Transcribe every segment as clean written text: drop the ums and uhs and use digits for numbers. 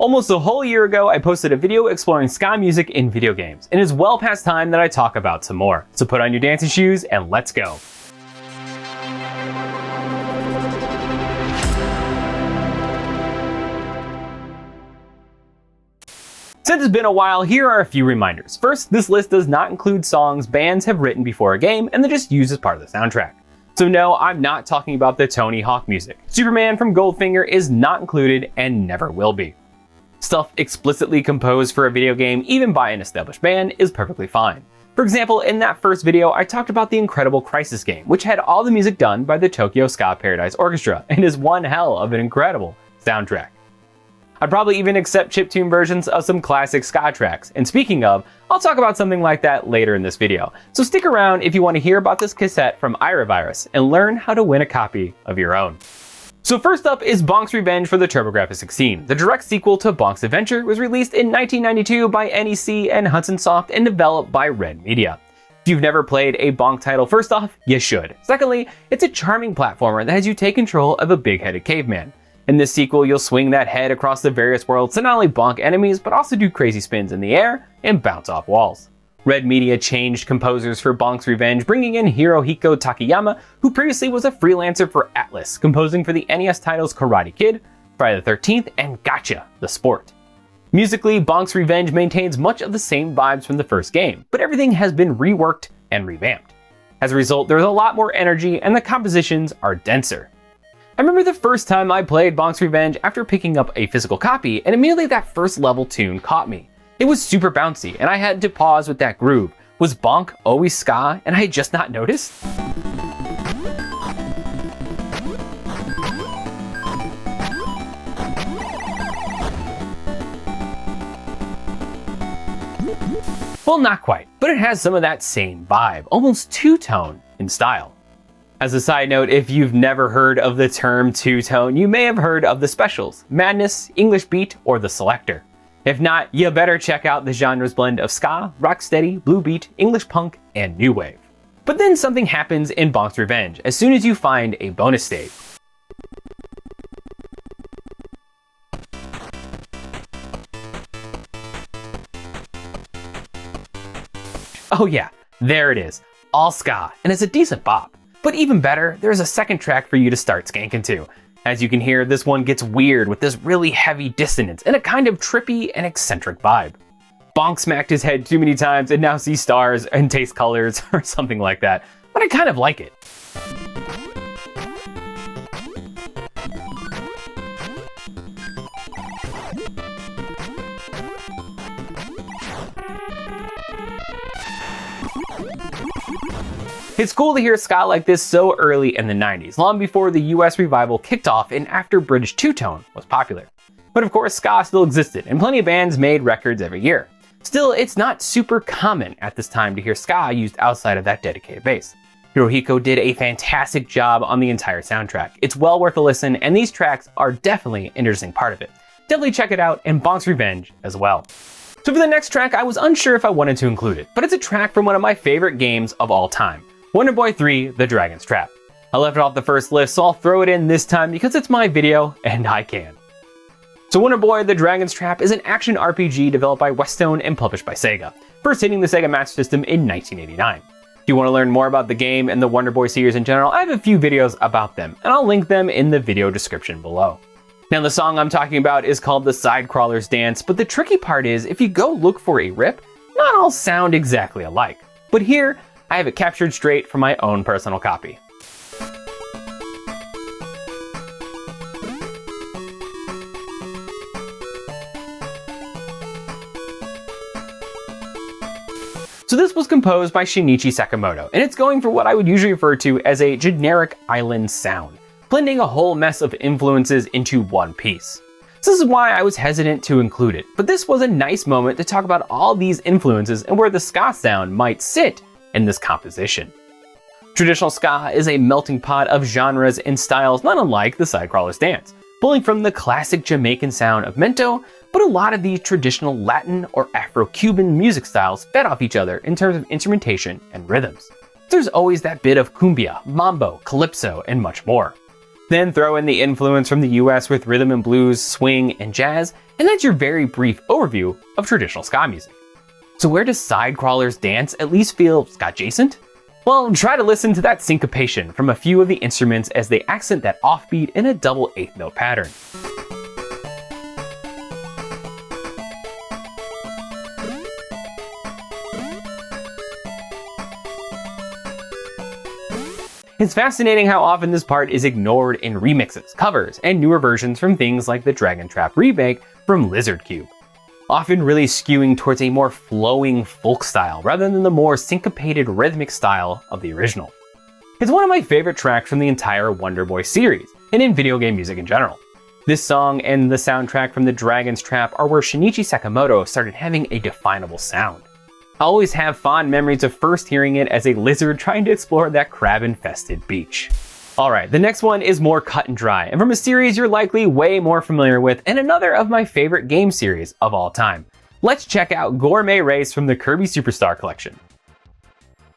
Almost a whole year ago, I posted a video exploring ska music in video games, and it's well past time that I talk about some more. So put on your dancing shoes and let's go. Since it's been a while, here are a few reminders. First, this list does not include songs bands have written before a game and then just used as part of the soundtrack. So no, I'm not talking about the Tony Hawk music. Superman from Goldfinger is not included and never will be. Stuff explicitly composed for a video game, even by an established band, is perfectly fine. For example, in that first video, I talked about the incredible Crisis game, which had all the music done by the Tokyo Ska Paradise Orchestra, and is one hell of an incredible soundtrack. I'd probably even accept chiptune versions of some classic ska tracks, and speaking of, I'll talk about something like that later in this video. So stick around if you want to hear about this cassette from Iravirus and learn how to win a copy of your own. So first up is Bonk's Revenge for the TurboGrafx-16. The direct sequel to Bonk's Adventure was released in 1992 by NEC and Hudson Soft and developed by Red Media. If you've never played a Bonk title, first off, you should. Secondly, it's a charming platformer that has you take control of a big-headed caveman. In this sequel, you'll swing that head across the various worlds to not only bonk enemies, but also do crazy spins in the air and bounce off walls. Red Media changed composers for Bonk's Revenge, bringing in Hirohiko Takayama, who previously was a freelancer for Atlas, composing for the NES titles Karate Kid, Friday the 13th, and Gotcha! The Sport. Musically, Bonk's Revenge maintains much of the same vibes from the first game, but everything has been reworked and revamped. As a result, there's a lot more energy and the compositions are denser. I remember the first time I played Bonk's Revenge after picking up a physical copy, and immediately that first level tune caught me. It was super bouncy, and I had to pause with that groove. Was Bonk always ska, and I had just not noticed? Well, not quite, but it has some of that same vibe, almost two-tone in style. As a side note, if you've never heard of the term two-tone, you may have heard of the specials, Madness, English Beat, or the Selector. If not, you better check out the genre's blend of ska, rocksteady, blue beat, English punk, and new wave. But then something happens in Bonk's Revenge as soon as you find a bonus stage. Oh yeah, there it is, all ska, and it's a decent bop. But even better, there's a second track for you to start skanking to. As you can hear, this one gets weird with this really heavy dissonance and a kind of trippy and eccentric vibe. Bonk smacked his head too many times and now sees stars and tastes colors or something like that, but I kind of like it. It's cool to hear ska like this so early in the 90s, long before the US revival kicked off and after British two-tone was popular. But of course, ska still existed, and plenty of bands made records every year. Still, it's not super common at this time to hear ska used outside of that dedicated base. Hirohiko did a fantastic job on the entire soundtrack. It's well worth a listen, and these tracks are definitely an interesting part of it. Definitely check it out, and Bonk's Revenge as well. So for the next track, I was unsure if I wanted to include it, but it's a track from one of my favorite games of all time. Wonder Boy 3, The Dragon's Trap. I left it off the first list, so I'll throw it in this time because it's my video and I can. So Wonder Boy, The Dragon's Trap is an action RPG developed by Westone and published by Sega, first hitting the Sega Master System in 1989. If you want to learn more about the game and the Wonder Boy series in general, I have a few videos about them, and I'll link them in the video description below. Now the song I'm talking about is called The Sidecrawler's Dance, but the tricky part is if you go look for a rip, not all sound exactly alike. But here, I have it captured straight from my own personal copy. So this was composed by Shinichi Sakamoto, and it's going for what I would usually refer to as a generic island sound, blending a whole mess of influences into one piece. So this is why I was hesitant to include it, but this was a nice moment to talk about all these influences and where the ska sound might sit in this composition. Traditional ska is a melting pot of genres and styles not unlike the Sidecrawler's Dance, pulling from the classic Jamaican sound of mento, but a lot of these traditional Latin or Afro-Cuban music styles fed off each other in terms of instrumentation and rhythms. There's always that bit of cumbia, mambo, calypso, and much more. Then throw in the influence from the US with rhythm and blues, swing, and jazz, and that's your very brief overview of traditional ska music. So where does Sidecrawler's dance at least feel ska-adjacent? Well, try to listen to that syncopation from a few of the instruments as they accent that offbeat in a double eighth note pattern. It's fascinating how often this part is ignored in remixes, covers, and newer versions from things like the Dragon Trap remake from Lizard Cube, often really skewing towards a more flowing folk style rather than the more syncopated rhythmic style of the original. It's one of my favorite tracks from the entire Wonder Boy series, and in video game music in general. This song and the soundtrack from the Dragon's Trap are where Shinichi Sakamoto started having a definable sound. I always have fond memories of first hearing it as a lizard trying to explore that crab-infested beach. Alright, the next one is more cut and dry, and from a series you're likely way more familiar with, and another of my favorite game series of all time. Let's check out Gourmet Race from the Kirby Super Star collection.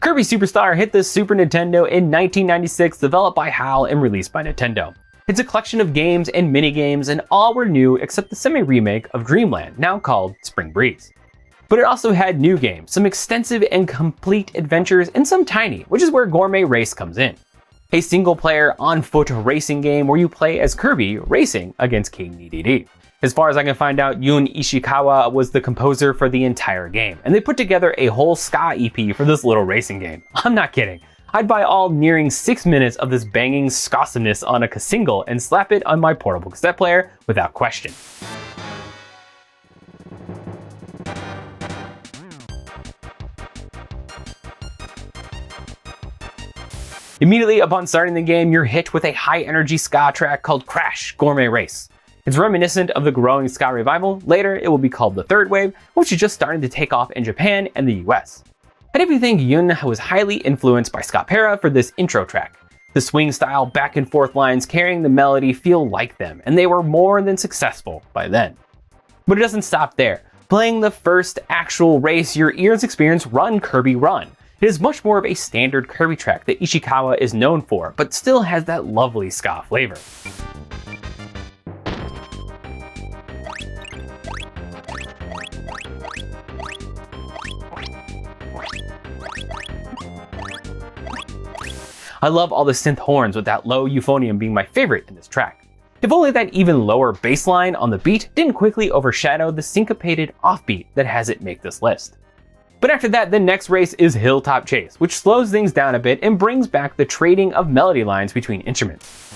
Kirby Super Star hit the Super Nintendo in 1996, developed by HAL and released by Nintendo. It's a collection of games and mini-games, and all were new except the semi-remake of Dreamland, now called Spring Breeze. But it also had new games, some extensive and complete adventures, and some tiny, which is where Gourmet Race comes in. A single-player, on-foot racing game where you play as Kirby racing against King Dedede. As far as I can find out, Yun Ishikawa was the composer for the entire game, and they put together a whole ska EP for this little racing game. I'm not kidding. I'd buy all nearing 6 minutes of this banging ska-ness on a single and slap it on my portable cassette player without question. Immediately upon starting the game, you're hit with a high-energy ska track called Crash Gourmet Race. It's reminiscent of the growing ska revival. Later, it will be called the Third Wave, which is just starting to take off in Japan and the US. And if you think Yun was highly influenced by ska para for this intro track, the swing-style back-and-forth lines carrying the melody feel like them, and they were more than successful by then. But it doesn't stop there. Playing the first actual race, your ears experience Run Kirby Run. It is much more of a standard Kirby track that Ishikawa is known for, but still has that lovely ska flavor. I love all the synth horns, with that low euphonium being my favorite in this track. If only that even lower bass line on the beat didn't quickly overshadow the syncopated offbeat that has it make this list. But after that, the next race is Hilltop Chase, which slows things down a bit and brings back the trading of melody lines between instruments.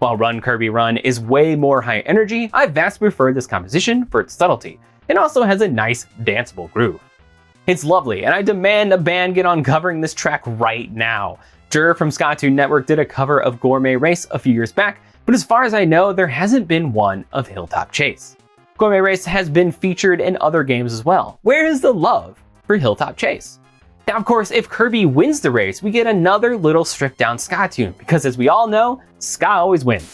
While Run Kirby Run is way more high energy, I vastly prefer this composition for its subtlety. It also has a nice, danceable groove. It's lovely, and I demand a band get on covering this track right now. Jur from Ska Network did a cover of Gourmet Race a few years back, but as far as I know, there hasn't been one of Hilltop Chase. Gourmet Race has been featured in other games as well. Where is the love for Hilltop Chase? Now, of course, if Kirby wins the race, we get another little stripped down ska tune, because as we all know, ska always wins.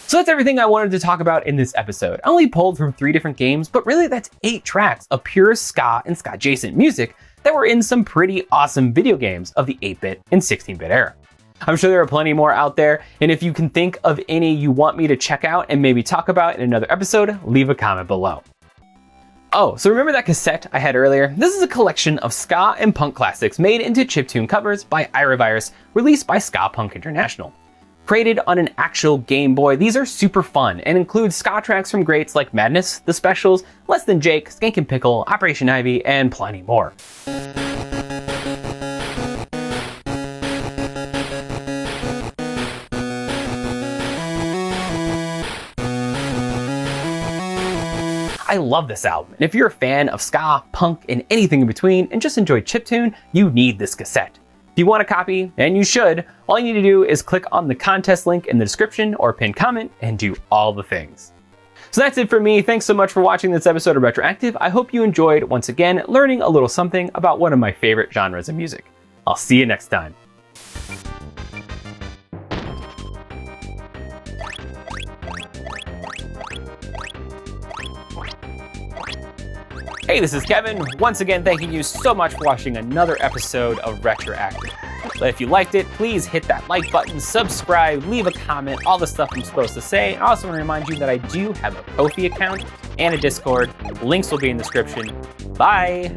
So that's everything I wanted to talk about in this episode. I only pulled from 3 different games, but really that's 8 tracks of pure ska and ska-adjacent music that were in some pretty awesome video games of the 8-bit and 16-bit era. I'm sure there are plenty more out there, and if you can think of any you want me to check out and maybe talk about in another episode, leave a comment below. Oh, so remember that cassette I had earlier? This is a collection of ska and punk classics made into chiptune covers by Iravirus, released by Ska Punk International. Created on an actual Game Boy, these are super fun and include ska tracks from greats like Madness, The Specials, Less Than Jake, Skankin' Pickle, Operation Ivy, and plenty more. I love this album, and if you're a fan of ska, punk, and anything in between, and just enjoy chiptune, you need this cassette. If you want a copy, and you should, all you need to do is click on the contest link in the description or pinned comment and do all the things. So that's it for me. Thanks so much for watching this episode of RetroActive. I hope you enjoyed, once again, learning a little something about one of my favorite genres of music. I'll see you next time. Hey, this is Kevin. Once again, thanking you so much for watching another episode of RetroActive. But if you liked it, please hit that like button, subscribe, leave a comment, all the stuff I'm supposed to say. And I also want to remind you that I do have a Ko-fi account and a Discord. Links will be in the description. Bye!